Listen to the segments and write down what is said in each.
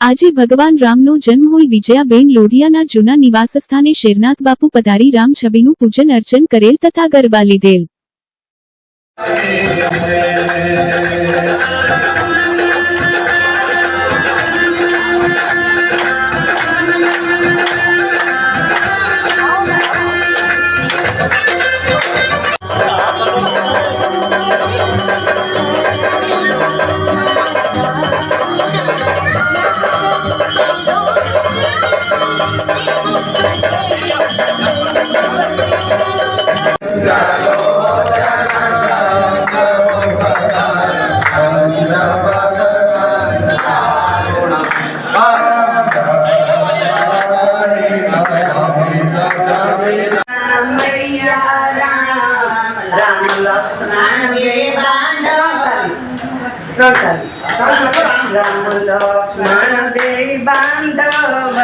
આજે ભગવાન રામનો જન્મ હોય વિજયાબેન લોઢિયાના જૂના નિવાસસ્થાને શેરનાથ બાપુ પધારી રામ છબીનું પૂજન અર્ચન કરેલ તથા ગરબા લીધેલ। राम लक्ष्मण दे बांधव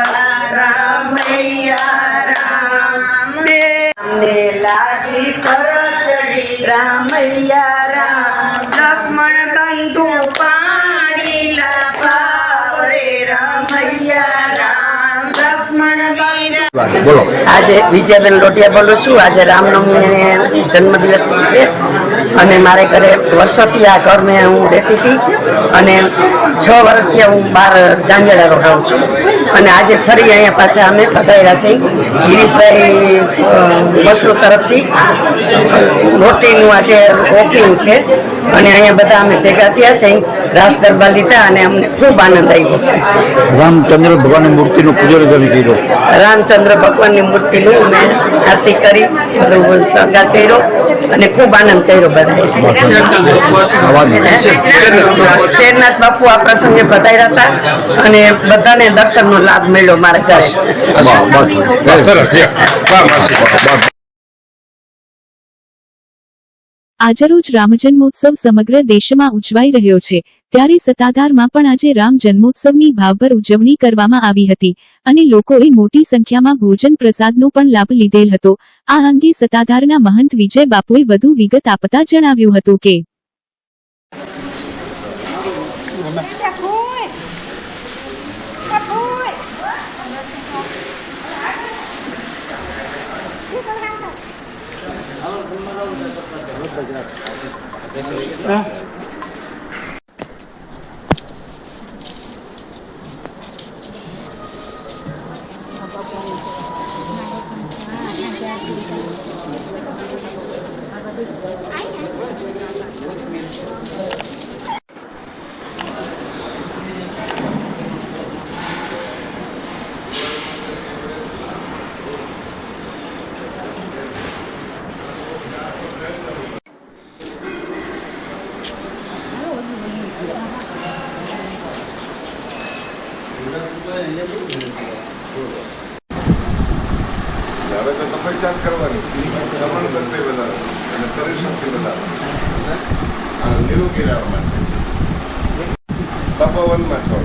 रामैया राम ने लागी करचड़ी रामैया राम लक्ष्मण बंधु पाणी लारे रामैया राम लक्ष्मण बोलो। आज विजयाबेन लोटिया बोलू छू। आज रामनवमी ने जन्मदिवस है અને મારે ઘરે વર્ષોથી આ ઘર મેં હું રહેતી હતી અને 6 વર્ષથી હું બહાર ઝાંઝેડા રોકાઉં છું અને આજે ફરી અહીંયા પાછા અમે પધાર્યા છે ગિરીશભાઈ વસ્તુ તરફથી મોટીનું આજે ઓપનિંગ છે અને અહીંયા બધા અમે ભેગા થયા છે રાસ ગરબા લીધા અને અમને ખૂબ આનંદ આવ્યો। રામચંદ્ર ભગવાનની મૂર્તિનું પૂજન કર્યું। રામચંદ્ર ભગવાનની મૂર્તિનું મેં આરતી કરી બધું શણગાર કર્યો અને ખૂબ આનંદ કર્યો બધા। શેરનાથ બાપુ આ પ્રસંગે પધાર્યા હતા અને બધાને દર્શનનો લાભ મળ્યો મારા ઘરે। આજરોજ રામ જન્મોત્સવ સમગ્ર દેશમાં ઉજવાઈ રહ્યો છે ત્યારે સત્તાધારમાં પણ આજે રામ જન્મોત્સવની ભાવભર ઉજવણી કરવામાં આવી હતી અને લોકોએ મોટી સંખ્યામાં ભોજન પ્રસાદનો પણ લાભ લીધેલ હતો। આ અંગે સત્તાધારના મહંત વિજય બાપુએ વધુ વિગત આપતા જણાવ્યું હતું કે હવે તો તપસ્યા કરવાની, શ્રવણ શક્તિ વધારવાની અને શરીર શક્તિ વધારવાની, નિરોગી રહેવા માટે તપોવનમાં છો।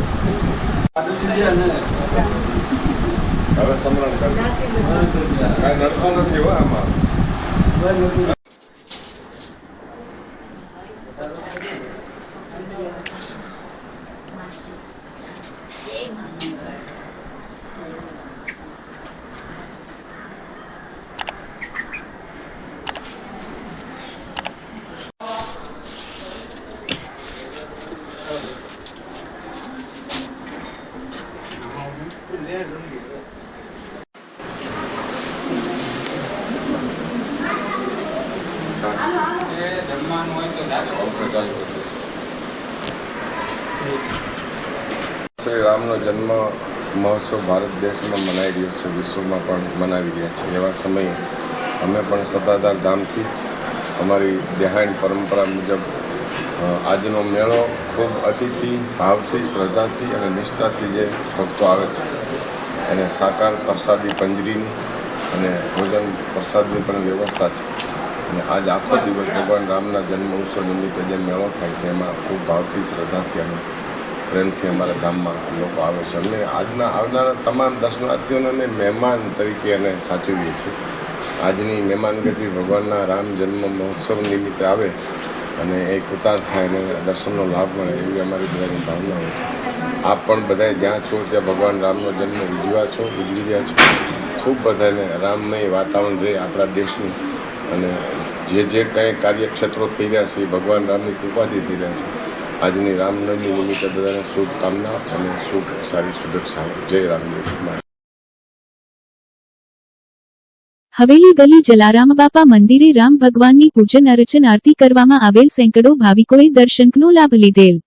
હવે સમરણ કરવું, કાંઈ નડતું નથી હો આમાં। શ્રી રામનો જન્મ મહોત્સવ ભારત દેશમાં મનાઈ રહ્યો છે, વિશ્વમાં પણ મનાવી રહ્યા છે। એવા સમયે અમે પણ સત્તાધાર ધામથી અમારી દેહાણી પરંપરા મુજબ આજનો મેળો ખૂબ અતિથિ ભાવથી, શ્રદ્ધાથી અને નિષ્ઠાથી જે ભક્તો આવે છે એને સાકાર પ્રસાદી પંજરીની અને ભોજન પ્રસાદની પણ વ્યવસ્થા છે અને આજ આખો દિવસ ભગવાન રામના જન્મ ઉત્સવ નિમિત્તે જે મેળો થાય છે એમાં ખૂબ ભાવથી, શ્રદ્ધાથી અને પ્રેમથી અમારા ધામમાં લોકો આવે છે। અમને આજના આવનારા તમામ દર્શનાર્થીઓને અમે મહેમાન તરીકે એને સાચવીએ છીએ। આજની મહેમાનગતિ ભગવાનના રામ જન્મ મહોત્સવ નિમિત્તે આવે અને એક ઉતાર થાય અને દર્શનનો લાભ મળે એવી અમારી બધાની ભાવના હોય છે. આપ પણ બધાએ જ્યાં છો ત્યાં ભગવાન રામનો જન્મ ઉજવી રહ્યા છો. ખૂબ બધાને રામમય વાતાવરણ રહે આપણા દેશનું, અને જે કંઈ કાર્યક્ષેત્રો થઈ રહ્યા છે એ ભગવાન રામની કૃપાથી થઈ રહ્યા છે. આજની રામનવમી નિમિત્તે બધાને શુભકામના અને સારી શુભેચ્છાઓ. જય રામદેવ. હવેલી ગલી જલારામ બાપા મંદિરે રામ ભગવાનની પૂજન અર્ચન આરતી કરવામાં આવેલ. સેંકડો ભાવિકોએ દર્શનનો લાભ લીધેલ.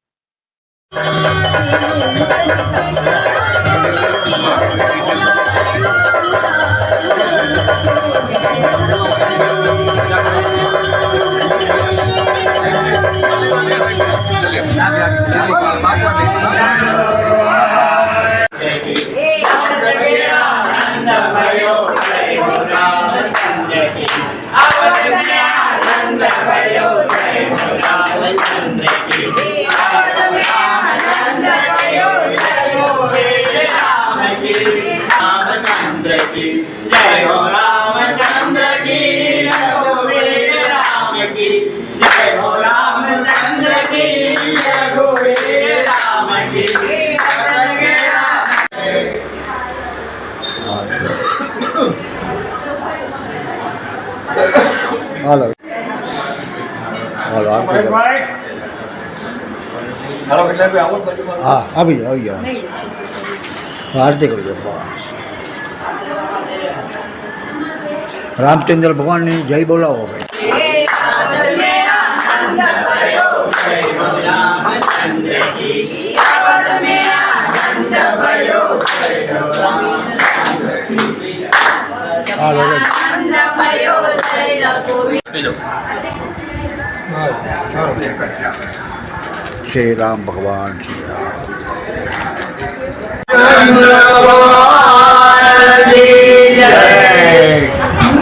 जय हो रामचंद्र की, जय हो वीर राम की, जय हो रामचंद्र की, जय हो वीर राम की. હાલો હાલો હા આવી જાઓ આરતી કરજો. રામચંદ્ર ભગવાનની જય બોલાવો ભાઈ. શ્રી રામ ભગવાન શ્રી રામ.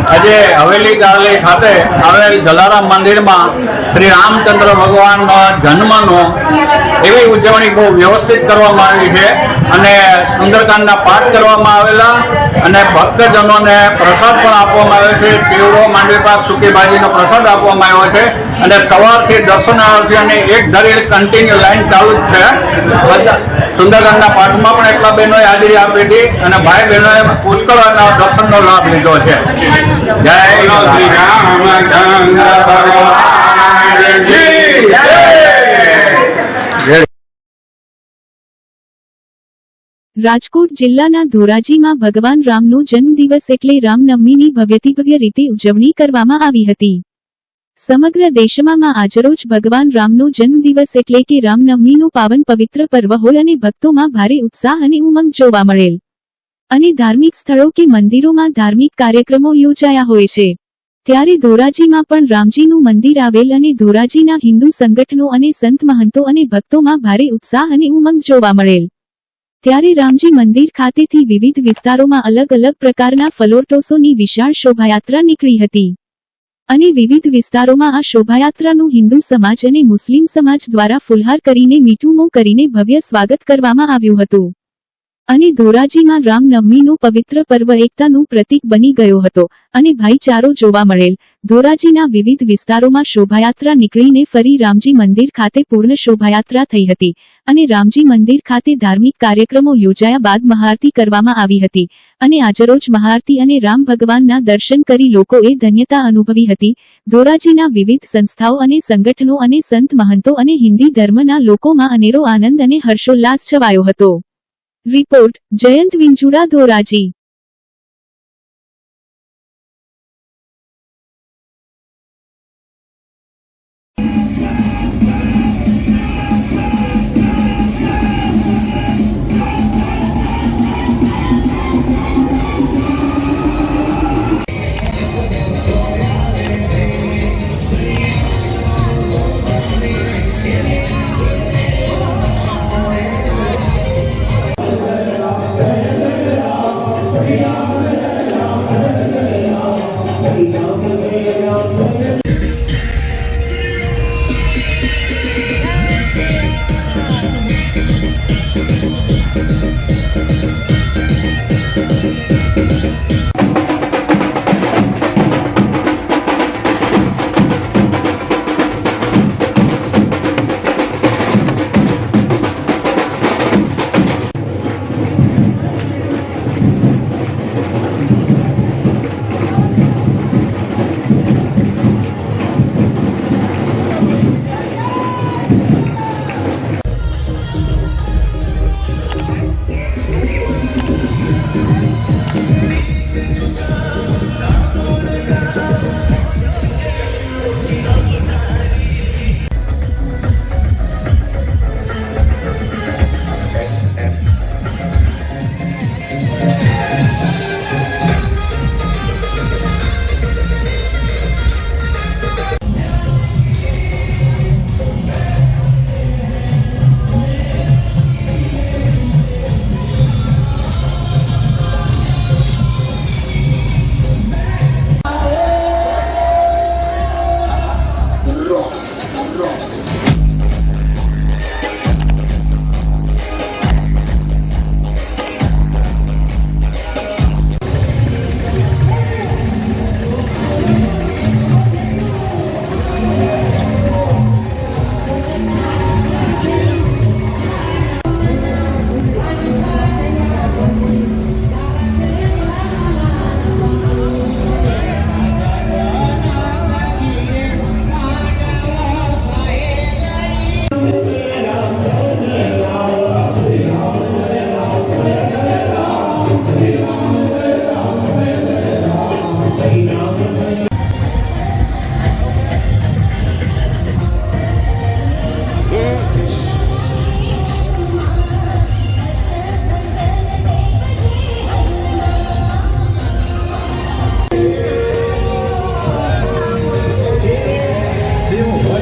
આજે હવેલી ગાલી ખાતે આવેલ જલારામ મંદિરમાં શ્રી રામચંદ્ર ભગવાનનો જન્મનો એવી ઉજવણી બહુ વ્યવસ્થિત કરવામાં આવી છે અને સુંદરકાંડના પાઠ કરવામાં આવેલા અને ભક્તજનોને પ્રસાદ પણ આપવામાં આવ્યો છે. ચેવડો, માંડવી પાક, સૂકી ભાજીનો પ્રસાદ આપવામાં આવ્યો છે અને સવારથી દર્શનાર્થીઓની એક ધરી કન્ટિન્યુ લાઈન ચાલુ જ છે. બધા સુંદરકાંડના પાઠમાં પણ એટલા બહેનોએ હાજરી આપી હતી અને ભાઈ બહેનોએ પુષ્કળ દર્શનનો લાભ લીધો છે. જય શ્રી રામચંદ્ર ભગવાન કી જય. રાજકોટ જિલ્લાના ધોરાજીમાં ભગવાન રામનો જન્મદિવસ એટલે રામનવમીની ભવ્યતિભવ્ય રીતે ઉજવણી કરવામાં આવી હતી. સમગ્ર દેશમાં આજરોજ ભગવાન રામનો જન્મદિવસ એટલે કે રામનવમીનું પાવન પવિત્ર પર્વ હોય અને ભક્તોમાં ભારે ઉત્સાહ અને ઉમંગ જોવા મળેલ. અને ધાર્મિક સ્થળો કે મંદિરોમાં ધાર્મિક કાર્યક્રમો યોજાયા હોય છે. ત્યારે ધોરાજીમાં પણ રામજીનું મંદિર આવેલ અને ધોરાજીના હિન્દુ સંગઠનો અને સંત મહંતો અને ભક્તોમાં ભારે ઉત્સાહ અને ઉમંગ જોવા મળેલ. ત્યારે રામજી મંદિર ખાતેથી વિવિધ વિસ્તારોમાં અલગ અલગ પ્રકારના ફલોરટોસોની વિશાળ શોભાયાત્રા નીકળી હતી. અને વિવિધ વિસ્તારોમાં આ શોભાયાત્રાનું હિન્દુ સમાજ અને મુસ્લિમ સમાજ દ્વારા ફુલહાર કરીને મીઠું મોં કરીને ભવ્ય સ્વાગત કરવામાં આવ્યું હતું. અને ધોરાજીમાં રામનવમીનો પવિત્ર પર્વ એકતાનું પ્રતીક બની ગયો હતો અને ભાઈચારો જોવા મળેલ. ધોરાજીના વિવિધ વિસ્તારોમાં શોભાયાત્રા નીકળીને ફરી રામજી મંદિર ખાતે પૂર્ણ શોભાયાત્રા થઈ હતી અને રામજી મંદિર ખાતે ધાર્મિક કાર્યક્રમો યોજાયા બાદ મહાઆરતી કરવામાં આવી હતી અને આજરોજ મહાઆરતી અને રામ ભગવાનના દર્શન કરી લોકોએ ધન્યતા અનુભવી હતી. ધોરાજીના વિવિધ સંસ્થાઓ અને સંગઠનો અને સંત મહંતો અને હિન્દી ધર્મના લોકોમાં અનેરો આનંદ અને હર્ષોલ્લાસ છવાયો હતો. રિપોર્ટ જયંત વિંજુડા, ધોરાજી.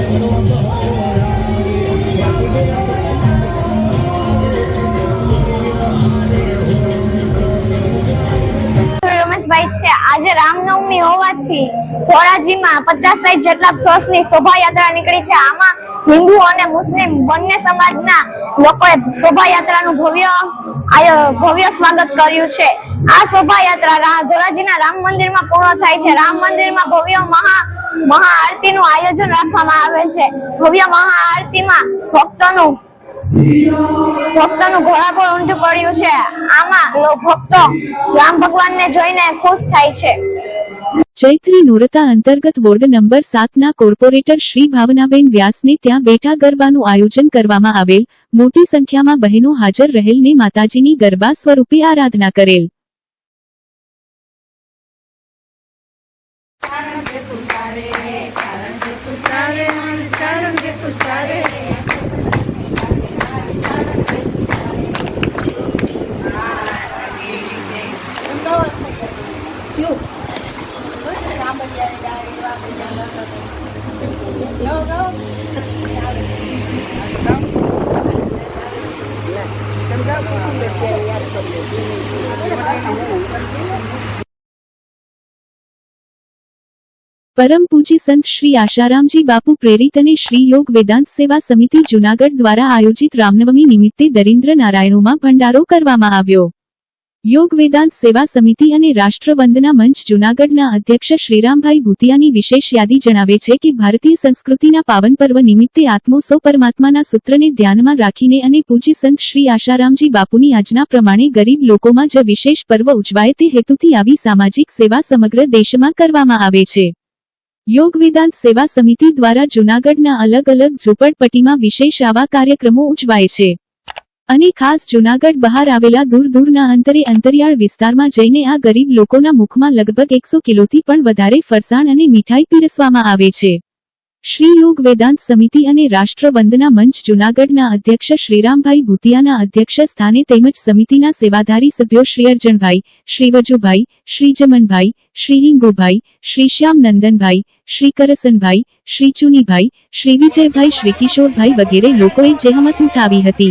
રમેશભાઈ છે. આજે રામનવમી હોવાથી ધોરાજીમાં 50-60 જેટલા વર્ષની શોભાયાત્રા નીકળી છે. આમાં હિન્દુ અને મુસ્લિમ બંને સમાજના લોકોએ શોભાયાત્રાનું ભવ્ય સ્વાગત કર્યું છે. આ શોભાયાત્રા ધોરાજીના રામ મંદિરમાં પૂર્ણ થાય છે. રામ મંદિરમાં ભવ્ય મહાઆરતીનું આયોજન રાખવામાં આવેલ છે. ભવ્ય મહાઆરતીમાં ભક્તોનું ઘોડાપુર ઊંધું પડ્યું છે. આમાં ભક્તો રામ ભગવાનને જોઈને ખુશ થાય છે. ચૈત્રી નોરતા અંતર્ગત ward number 7 corporator Shri Bhavnaben વ્યાસને ત્યાં બેઠા ગરબાનું આયોજન કરવામાં આવેલ. મોટી સંખ્યામાં બહેનો હાજર રહેલને માતાજીની ગરબા સ્વરૂપે આરાધના કરેલ. પરમ પૂજી સંત શ્રી આશારામજી બાપુ પ્રેરિત અને શ્રી યોગ વેદાંત સેવા સમિતિ જૂનાગઢ દ્વારા આયોજિત રામનવમી નિમિત્તે દરિન્દ્ર નારાયણોમાં ભંડારો કરવામાં આવ્યો. યોગ વેદાંત સેવા સમિતિ અને રાષ્ટ્રવંદના મંચ જૂનાગઢના અધ્યક્ષ શ્રીરામભાઈ ભૂતિયાની વિશેષ યાદી જણાવે છે કે ભારતીય સંસ્કૃતિના પાવન પર્વ નિમિત્તે આત્મો સો પરમાત્માના સૂત્રને ધ્યાનમાં રાખીને અને પૂજી સંત શ્રી આશારામજી બાપુની આજ્ઞા પ્રમાણે ગરીબ લોકોમાં જ વિશેષ પર્વ ઉજવાય તે હેતુથી આવી સામાજિક સેવા સમગ્ર દેશમાં કરવામાં આવે છે. યોગ વેદાંત સેવા સમિતિ દ્વારા જૂનાગઢના અલગ અલગ ઝૂંપડપટ્ટીમાં વિશેષ આવા કાર્યક્રમો ઉજવાય છે અને ખાસ જૂનાગઢ બહાર આવેલા દૂર દૂરના અંતરિયાળ વિસ્તારમાં જઈને આ ગરીબ લોકોના મુખમાં લગભગ 100 કિલોથી પણ વધારે ફરસાણ અને મીઠાઈ પીરસવામાં આવે છે. શ્રી યોગ વેદાંત સમિતિ અને રાષ્ટ્રવંદના મંચ જૂનાગઢના અધ્યક્ષ શ્રીરામભાઈ ભૂતિયાના અધ્યક્ષ સ્થાને તેમજ સમિતિના સેવાધારી સભ્યો શ્રી અર્જણભાઈ, શ્રી વજુભાઈ, શ્રી જમનભાઈ, શ્રી હિંગુભાઈ, શ્રી શ્યામ નંદનભાઈ, શ્રી કરસનભાઈ, શ્રી ચુનીભાઈ, શ્રી વિજયભાઈ, શ્રી કિશોરભાઈ વગેરે લોકોએ જહેમત ઉઠાવી હતી.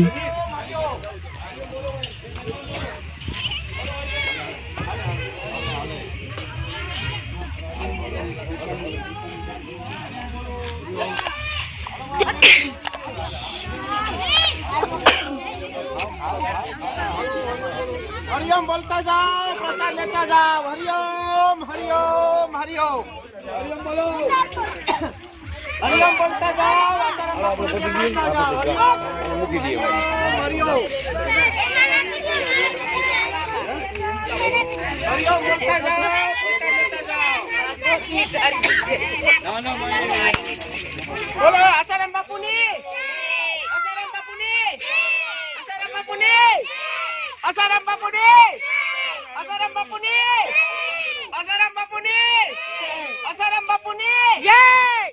हरिओम बोलता जाओ, प्रसाद लेता जाओ. हरिओम हरिओम हरिओम हरिओम बोलो. हरिओम बोलता जाओ, आसाराम बापू के बोलता जाओ. हरिओम हरिओम हरिओम बोलता जाओ, प्रसाद लेता जाओ. बोलो आसाराम बापू ने, आसाराम बापू ने, आसाराम बापू ने, आसाराम बापू ने, आसाराम बापू ने, आसाराम बापू ने, आसाराम बापू ने, जय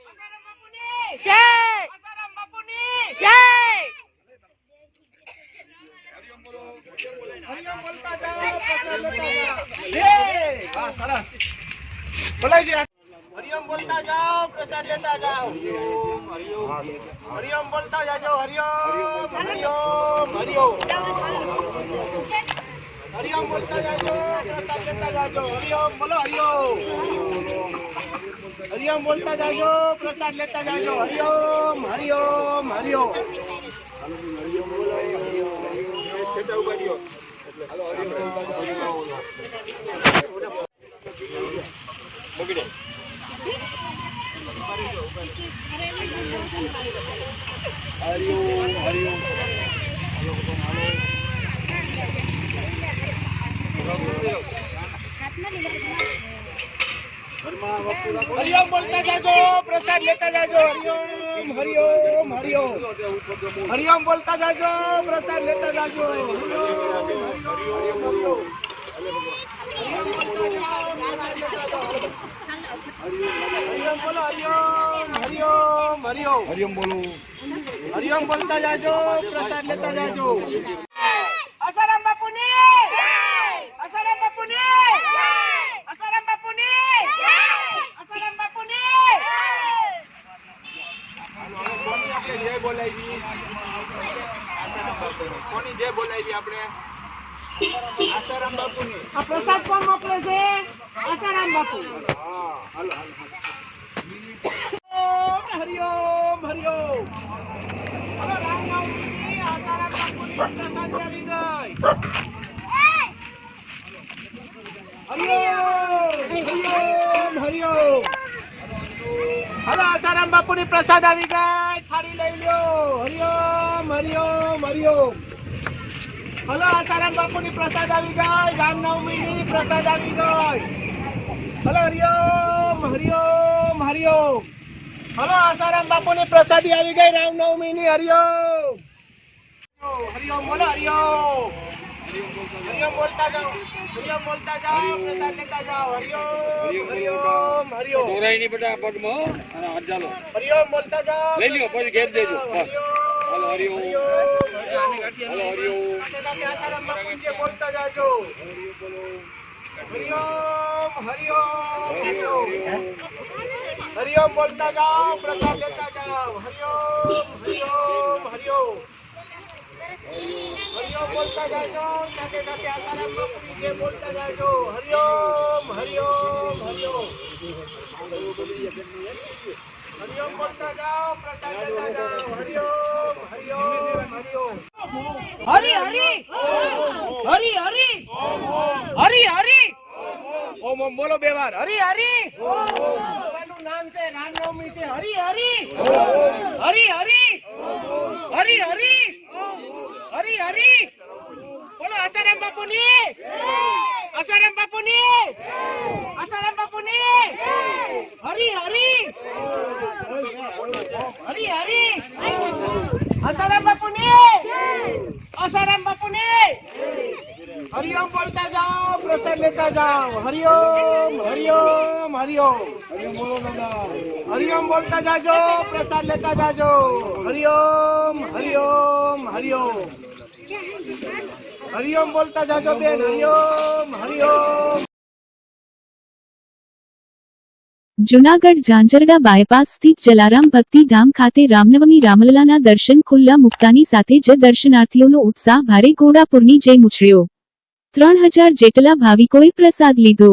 आसाराम बापू ने, जय आसाराम बापू ने, जय. हरिओम बोलता जाओ, प्रसाद लेता जाओ. जय हां सरस बोलाइए. हरिओम बोलता जाओ, प्रसाद लेता जाओ. हरिओम बोलता जाओ. हरिओम हरिओम हरिओम हरिओम बोलता जाओ, प्रसाद लेता जाओ. हरिओम बोलो. हरिओम हरिओम बोलता जाओ, प्रसाद लेता जाओ. हरिओम हरिओम हरिओम हरिओम बोलता जाओ, प्रसाद लेता जाओ. हरिओम हरिओम हरिओम हरिओम बोलता जाओ, प्रसाद लेता जाओ. हरिओम बोलो. हरिओम हरिओम हरिओम हरिओम बोलो. हरिओम बोलता जाओ, प्रसाद लेता जाओ. आसाराम बापू ने, आसाराम बापू ने, आसाराम बापू ने, आसाराम बापू ने. આપણે જય બોલાવી કોની જય બોલાવી આપણે આસારામ બાપુની આ પ્રસાદ કોણ મોકલે છે? આસારામ બાપુ. હા હાલો હરિઓમ હરિઓમ હવે રામનવમીની આસારામ બાપુની પ્રસાદ આવી ગઈ. હરિઓમ હરિઓમ હલો આસારામ બાપુની પ્રસાદ આવી ગઈ થાળી લઈ લ્યો હરિઓમ હરિઓમ હરિઓમ હલો આસારામ બાપુની પ્રસાદ આવી ગઈ રામનવમીની પ્રસાદ આવી ગઈ હલો હરિઓમ હરિઓમ હરિઓમ હલો આસારામ બાપુની પ્રસાદી આવી ગઈ રામનવમીની હરિઓમ હરિઓમ બોલો હરિઓમ હરિઓમ બોલતા જાઓ પ્રસાદ લેતા જાઓ હરિઓમ હરિઓમ હરિઓમ દોરાઈની બેટા પગમાં અને હાથ ચાલો હરિઓમ બોલતા જાઓ લઈ લ્યો પછી ઘેર દેજો બસ હાલો હરિઓમ હલો હરિઓમ આસારામ બાપુજી બોલતા જાજો હરિઓમ હરિઓમ હરિઓમ હરિઓમ બોલતા જાઓ પ્રસાદ લેતા જાઓ હરિઓમ હરિઓમ હરિઓમ હરિઓમ બોલતા જાજો સાથે સાથે આસારામ બાપુજી જે બોલતા જાજો હરિઓમ હરિઓમ હરિઓમ હરિઓમ બોલતા જાઓ પ્રસાદ લેતા જાઓ હરિઓમ હરિઓમ હરિઓમ હરી હરી હરી હરી હરી હરી ઓમ ઓમ બોલો બે વાર હરી હરી ભગવાનનું નામ છે રામનવમી છે હરી હરી હરી હરી હરી હરી હરી હરી બોલો આસારામ બાપુની આસારામ બાપુની આસારામ બાપુની હરી હરી હરી હરી આસારામ બાપુની આસારામ બાપુની હરિઓમ બોલતા જાઓ પ્રસાદ લેતા જાઓ હરિઓમ હરિઓમ હરિઓમ હરિઓમ બોલતા જાજો પ્રસાદ લેતા જાજો હરિઓમ હરિઓમ હરિઓમ હરિઓમ બોલતા જાજો બેન હરિઓમ હરિઓમ જૂનાગઢ ઝાંઝરડા બાયપાસ સ્થિત જલારામ ભક્તિધામ ખાતે રામનવમી રામલલાના દર્શન ખુલ્લા મુકતાની સાથે જ દર્શનાર્થીઓનો ઉત્સાહ ભારે ઘોડાપુરની જેમ ઉછળ્યો. 3000 જેટલા ભાવિકોએ પ્રસાદ લીધો.